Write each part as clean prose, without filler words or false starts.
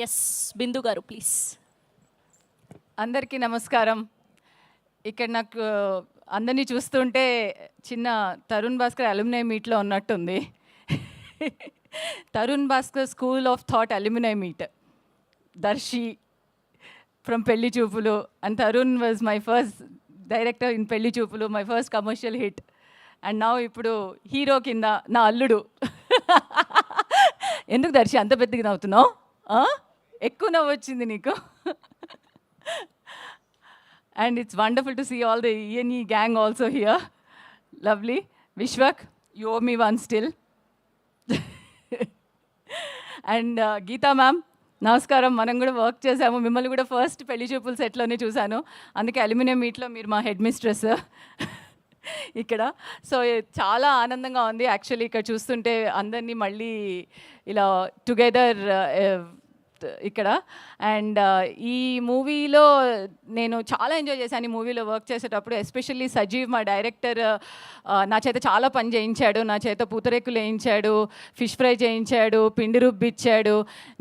Yes బిందు గారు please. అందరికీ నమస్కారం. ఇక్కడ నాకు అందరినీ చూస్తుంటే చిన్న తరుణ్ భాస్కర్ అల్యూమినై మీట్లో ఉన్నట్టుంది. Tarun Bhaskar school of thought alumni meet. Darshi from Pelli Choopulu and Tarun was my first director in Pelli Choopulu, my first commercial hit. And నా ఇప్పుడు హీరో కింద నా అల్లుడు. ఎందుకు దర్శి అంత పెద్దగా నవ్వుతున్నావు? ఎక్కువ నవ్వు వచ్చింది నీకు. And it's wonderful to see all the E&E gang also here. Lovely. Vishwak, you owe me one still. And Geeta ma'am, నమస్కారం. మనం కూడా వర్క్ చేసాము. మిమ్మల్ని కూడా ఫస్ట్ పెళ్లి చూపుల సెట్లోనే చూశాను. అందుకే అల్యూమినియం మీట్లో మీరు మా హెడ్ మిస్ట్రెస్ ఇక్కడ. సో చాలా ఆనందంగా ఉంది యాక్చువల్లీ ఇక్కడ చూస్తుంటే అందరినీ మళ్ళీ ఇలా టుగెదర్ ఇక్కడ. అండ్ ఈ మూవీలో నేను చాలా ఎంజాయ్ చేశాను. ఈ మూవీలో వర్క్ చేసేటప్పుడు ఎస్పెషల్లీ సజీవ్ మా డైరెక్టర్ నా చేత చాలా పని చేయించాడు. నా చేత పూతరేకులు వేయించాడు, ఫిష్ ఫ్రై చేయించాడు, పిండి రుబ్బిచ్చాడు.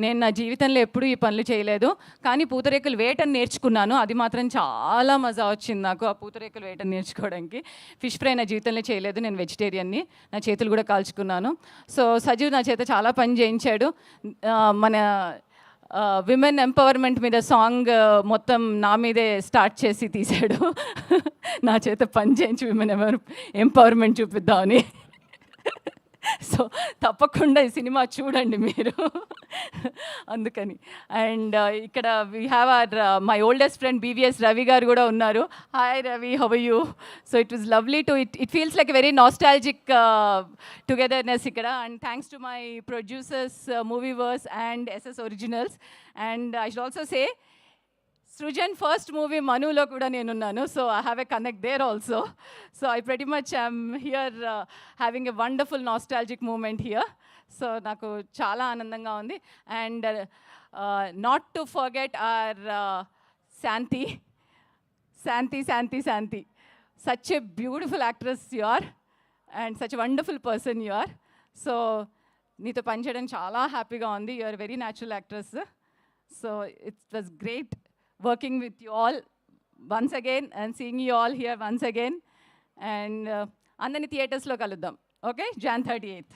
నేను నా జీవితంలో ఎప్పుడూ ఈ పనులు చేయలేదు, కానీ పూతరేకులు వేయటం నేర్చుకున్నాను. అది మాత్రం చాలా మజా వచ్చింది నాకు, ఆ పూతరేకులు వేయటం నేర్చుకోవడానికి. ఫిష్ ఫ్రై నా జీవితంలో చేయలేదు, నేను వెజిటేరియన్ని. నా చేతులు కూడా కాల్చుకున్నాను. సో సజీవ్ నా చేత చాలా పని చేయించాడు. మన విమెన్ ఎంపవర్మెంట్ మీద సాంగ్ మొత్తం నా మీదే స్టార్ట్ చేసి తీశాడు. నా చేత పని చేయించి విమెన్ ఎంపవర్మెంట్ చూపిద్దామని. సో తప్పకుండా ఈ సినిమా చూడండి మీరు, అందుకని. అండ్ ఇక్కడ we have our my oldest friend BVS Ravi garu కూడా ఉన్నారు. Hi Ravi, how are you? So it was lovely to it feels like a very nostalgic togetherness ఇక్కడ. And thanks to my producers Movieverse and SS Originals. And I should also say Srujan first movie మనులో కూడా నేనున్నాను. So I have a connect there also. So I pretty much I'm here having a wonderful nostalgic moment here. So నాకు చాలా ఆనందంగా ఉంది. And not to forget our Shanti. Such a beautiful actress you are and such a wonderful person you are. So నీతో పనిచేయడం చాలా హ్యాపీగా ఉంది. You are very natural actress. So it was great working with you all once again and seeing you all here once again. And andani theaters lo kaluddam, okay? Jan 38th.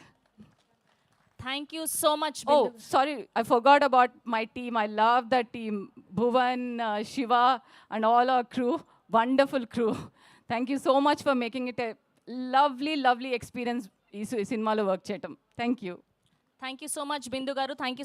Thank you so much. Oh, sorry, I forgot about my team. I love that team. Bhuvan, Shiva and all our crew, wonderful crew. Thank you so much for making it a lovely experience ఈ సినిమాలో work చేయటం. Thank you so much బిందు గారు. Thank you.